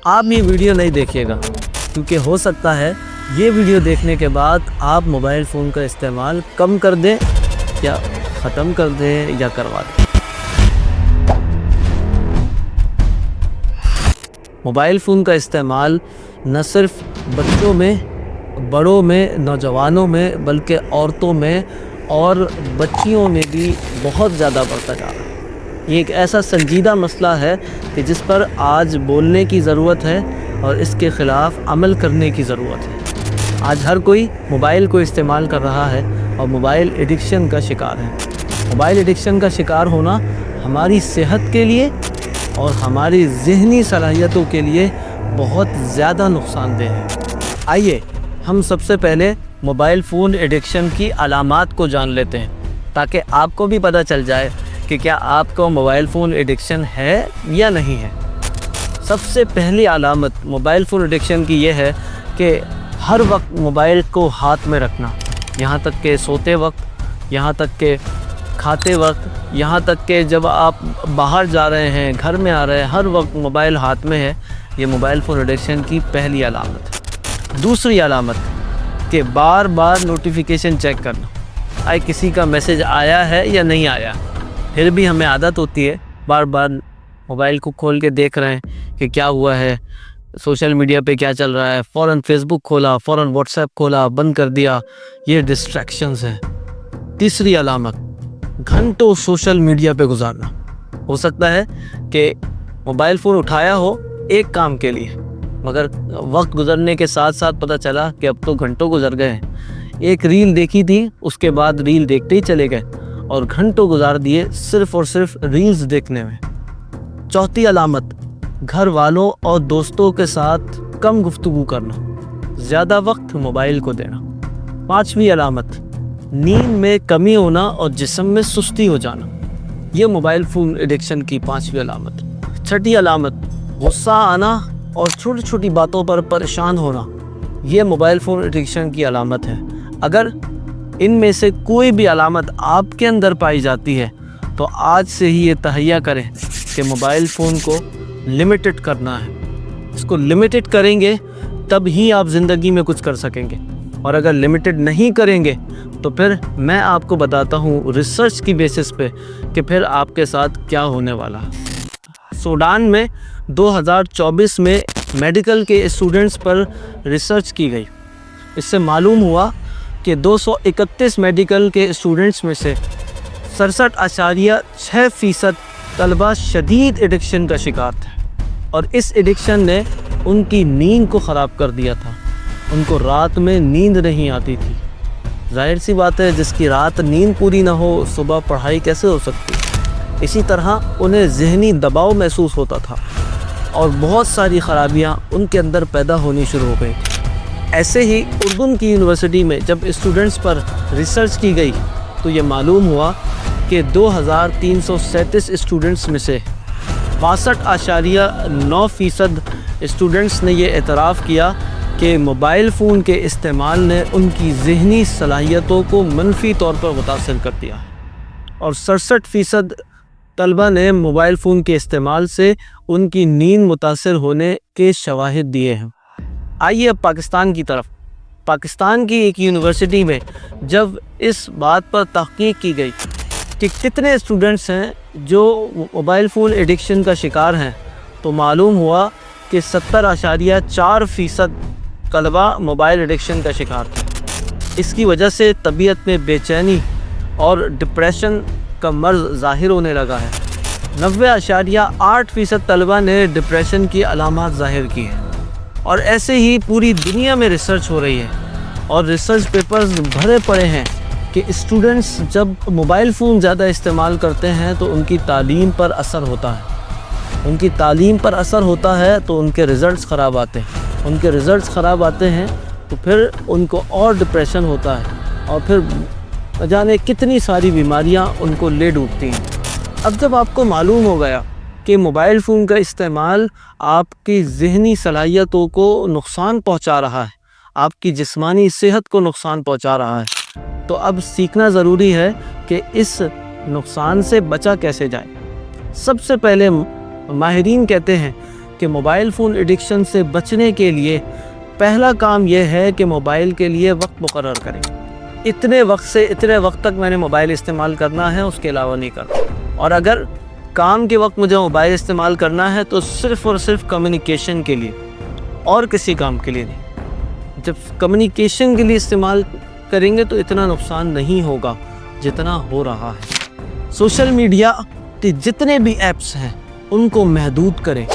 آپ یہ ویڈیو نہیں دیکھیے گا، کیونکہ ہو سکتا ہے یہ ویڈیو دیکھنے کے بعد آپ موبائل فون کا استعمال کم کر دیں یا ختم کر دیں یا کروا دیں۔ موبائل فون کا استعمال نہ صرف بچوں میں، بڑوں میں، نوجوانوں میں، بلکہ عورتوں میں اور بچیوں میں بھی بہت زیادہ بڑھتا جا رہا ہے۔ یہ ایک ایسا سنجیدہ مسئلہ ہے کہ جس پر آج بولنے کی ضرورت ہے اور اس کے خلاف عمل کرنے کی ضرورت ہے۔ آج ہر کوئی موبائل کو استعمال کر رہا ہے اور موبائل ایڈکشن کا شکار ہے۔ موبائل ایڈکشن کا شکار ہونا ہماری صحت کے لیے اور ہماری ذہنی صلاحیتوں کے لیے بہت زیادہ نقصان دہ ہے۔ آئیے ہم سب سے پہلے موبائل فون ایڈکشن کی علامات کو جان لیتے ہیں، تاکہ آپ کو بھی پتہ چل جائے کہ کیا آپ کو موبائل فون ایڈکشن ہے یا نہیں ہے۔ سب سے پہلی علامت موبائل فون ایڈکشن کی یہ ہے کہ ہر وقت موبائل کو ہاتھ میں رکھنا، یہاں تک کہ سوتے وقت، یہاں تک کہ کھاتے وقت، یہاں تک کہ جب آپ باہر جا رہے ہیں، گھر میں آ رہے ہیں، ہر وقت موبائل ہاتھ میں ہے۔ یہ موبائل فون ایڈکشن کی پہلی علامت ہے۔ دوسری علامت کہ بار بار نوٹیفیکیشن چیک کرنا، آئے کسی کا میسج آیا ہے یا نہیں آیا، پھر بھی ہمیں عادت ہوتی ہے بار بار موبائل کو کھول کے دیکھ رہے ہیں کہ کیا ہوا ہے، سوشل میڈیا پہ کیا چل رہا ہے، فوراً فیس بک کھولا، فوراً واٹس ایپ کھولا، بند کر دیا۔ یہ ڈسٹریکشنز ہیں۔ تیسری علامت گھنٹوں سوشل میڈیا پہ گزارنا۔ ہو سکتا ہے کہ موبائل فون اٹھایا ہو ایک کام کے لیے، مگر وقت گزرنے کے ساتھ ساتھ پتہ چلا کہ اب تو گھنٹوں گزر گئے ہیں۔ ایک ریل دیکھی تھی، اس کے بعد ریل دیکھتے ہی چلے گئے اور گھنٹوں گزار دیے صرف اور صرف ریلز دیکھنے میں۔ چوتھی علامت گھر والوں اور دوستوں کے ساتھ کم گفتگو کرنا، زیادہ وقت موبائل کو دینا۔ پانچویں علامت نیند میں کمی ہونا اور جسم میں سستی ہو جانا۔ یہ موبائل فون ایڈکشن کی پانچویں علامت۔ چھٹی علامت غصہ آنا اور چھوٹی چھوٹی باتوں پر پریشان ہونا۔ یہ موبائل فون ایڈکشن کی علامت ہے۔ اگر ان میں سے کوئی بھی علامت آپ کے اندر پائی جاتی ہے تو آج سے ہی یہ تہیہ کریں کہ موبائل فون کو لمیٹڈ کرنا ہے۔ اس کو لمیٹڈ کریں گے تب ہی آپ زندگی میں کچھ کر سکیں گے، اور اگر لمیٹڈ نہیں کریں گے تو پھر میں آپ کو بتاتا ہوں ریسرچ کی بیسس پہ کہ پھر آپ کے ساتھ کیا ہونے والا ہے۔ سوڈان میں 2024 میں میڈیکل کے اسٹوڈنٹس پر ریسرچ کی گئی۔ اس سے معلوم ہوا کہ 231 میڈیکل کے اسٹوڈنٹس میں سے 67.6% طلبہ شدید ایڈکشن کا شکار تھے، اور اس ایڈکشن نے ان کی نیند کو خراب کر دیا تھا۔ ان کو رات میں نیند نہیں آتی تھی۔ ظاہر سی بات ہے، جس کی رات نیند پوری نہ ہو صبح پڑھائی کیسے ہو سکتی؟ اسی طرح انہیں ذہنی دباؤ محسوس ہوتا تھا اور بہت ساری خرابیاں ان کے اندر پیدا ہونی شروع ہو گئی۔ ایسے ہی اردن کی یونیورسٹی میں جب اسٹوڈنٹس پر ریسرچ کی گئی تو یہ معلوم ہوا کہ 2337 اسٹوڈنٹس میں سے 62.9% اسٹوڈنٹس نے یہ اعتراف کیا کہ موبائل فون کے استعمال نے ان کی ذہنی صلاحیتوں کو منفی طور پر متاثر کر دیا، اور 67% طلبہ نے موبائل فون کے استعمال سے ان کی نیند متاثر ہونے کے شواہد دیے ہیں۔ آئیے اب پاکستان کی طرف۔ پاکستان کی ایک یونیورسٹی میں جب اس بات پر تحقیق کی گئی کہ کتنے اسٹوڈنٹس ہیں جو موبائل فون ایڈکشن کا شکار ہیں، تو معلوم ہوا کہ 70.4% طلبہ موبائل ایڈکشن کا شکار تھے۔ اس کی وجہ سے طبیعت میں بے چینی اور ڈپریشن کا مرض ظاہر ہونے لگا ہے۔ 90.8% طلبہ نے ڈپریشن کی علامات ظاہر کی ہیں، اور ایسے ہی پوری دنیا میں ریسرچ ہو رہی ہے اور ریسرچ پیپرز بھرے پڑے ہیں کہ اسٹوڈنٹس جب موبائل فون زیادہ استعمال کرتے ہیں تو ان کی تعلیم پر اثر ہوتا ہے۔ ان کی تعلیم پر اثر ہوتا ہے تو ان کے رزلٹس خراب آتے ہیں۔ ان کے رزلٹس خراب آتے ہیں تو پھر ان کو اور ڈپریشن ہوتا ہے، اور پھر نہ جانے کتنی ساری بیماریاں ان کو لے ڈوبتی ہیں۔ اب جب آپ کو معلوم ہو گیا کہ موبائل فون کا استعمال آپ کی ذہنی صلاحیتوں کو نقصان پہنچا رہا ہے، آپ کی جسمانی صحت کو نقصان پہنچا رہا ہے، تو اب سیکھنا ضروری ہے کہ اس نقصان سے بچا کیسے جائے۔ سب سے پہلے ماہرین کہتے ہیں کہ موبائل فون ایڈکشن سے بچنے کے لیے پہلا کام یہ ہے کہ موبائل کے لیے وقت مقرر کریں. اتنے وقت سے اتنے وقت تک میں نے موبائل استعمال کرنا ہے، اس کے علاوہ نہیں کرنا. اور اگر کام کے وقت مجھے موبائل استعمال کرنا ہے تو صرف اور صرف کمیونیکیشن کے لیے، اور کسی کام کے لیے نہیں. جب کمیونیکیشن کے لیے استعمال کریں گے تو اتنا نقصان نہیں ہوگا جتنا ہو رہا ہے. سوشل میڈیا کے جتنے بھی ایپس ہیں ان کو محدود کریں.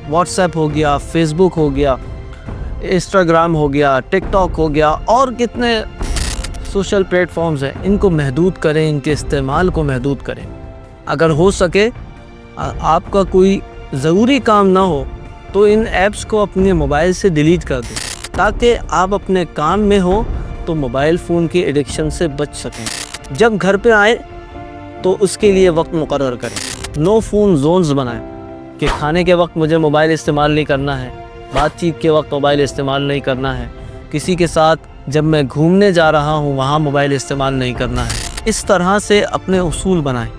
واٹس ایپ ہو گیا، فیس بک ہو گیا، انسٹاگرام ہو گیا، ٹک ٹاک ہو گیا، اور کتنے سوشل پلیٹ فارمز ہیں، ان کو محدود کریں، ان کے استعمال کو محدود کریں. اگر ہو سکے آپ کا کوئی ضروری کام نہ ہو تو ان ایپس کو اپنے موبائل سے ڈیلیٹ کر دیں، تاکہ آپ اپنے کام میں ہو تو موبائل فون کی ایڈکشن سے بچ سکیں. جب گھر پہ آئیں تو اس کے لیے وقت مقرر کریں. نو فون زونز بنائیں کہ کھانے کے وقت مجھے موبائل استعمال نہیں کرنا ہے، بات چیت کے وقت موبائل استعمال نہیں کرنا ہے، کسی کے ساتھ جب میں گھومنے جا رہا ہوں وہاں موبائل استعمال نہیں کرنا ہے. اس طرح سے اپنے اصول بنائیں.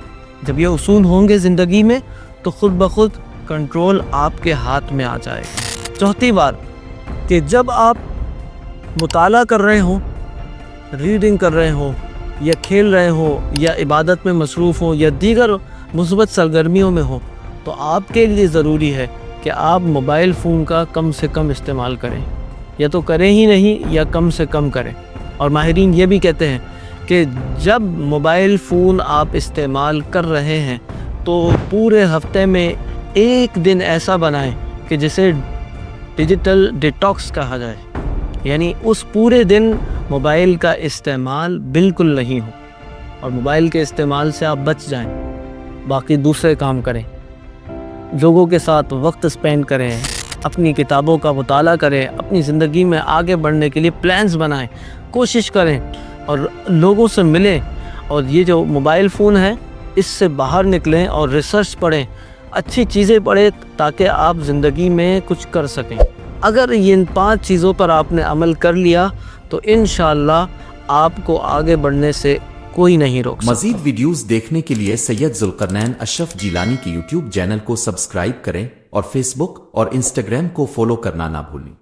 جب یہ اصول ہوں گے زندگی میں تو خود بخود کنٹرول آپ کے ہاتھ میں آ جائے گا. چوتھی بات کہ جب آپ مطالعہ کر رہے ہوں، ریڈنگ کر رہے ہوں، یا کھیل رہے ہوں، یا عبادت میں مصروف ہوں، یا دیگر مثبت سرگرمیوں میں ہوں، تو آپ کے لیے ضروری ہے کہ آپ موبائل فون کا کم سے کم استعمال کریں، یا تو کریں ہی نہیں یا کم سے کم کریں. اور ماہرین یہ بھی کہتے ہیں کہ جب موبائل فون آپ استعمال کر رہے ہیں تو پورے ہفتے میں ایک دن ایسا بنائیں کہ جسے ڈیجیٹل ڈیٹاکس کہا جائے، یعنی اس پورے دن موبائل کا استعمال بالکل نہیں ہو، اور موبائل کے استعمال سے آپ بچ جائیں. باقی دوسرے کام کریں، لوگوں کے ساتھ وقت اسپینڈ کریں، اپنی کتابوں کا مطالعہ کریں، اپنی زندگی میں آگے بڑھنے کے لیے پلانز بنائیں، کوشش کریں اور لوگوں سے ملیں. اور یہ جو موبائل فون ہے اس سے باہر نکلیں اور ریسرچ پڑھیں، اچھی چیزیں پڑھیں تاکہ آپ زندگی میں کچھ کر سکیں. اگر ان 5 چیزوں پر آپ نے عمل کر لیا تو انشاءاللہ آپ کو آگے بڑھنے سے کوئی نہیں روک سکتا. مزید ویڈیوز دیکھنے کے لیے سید ذوالقرنین اشرف جیلانی کی یوٹیوب چینل کو سبسکرائب کریں اور فیس بک اور انسٹاگرام کو فالو کرنا نہ بھولیں.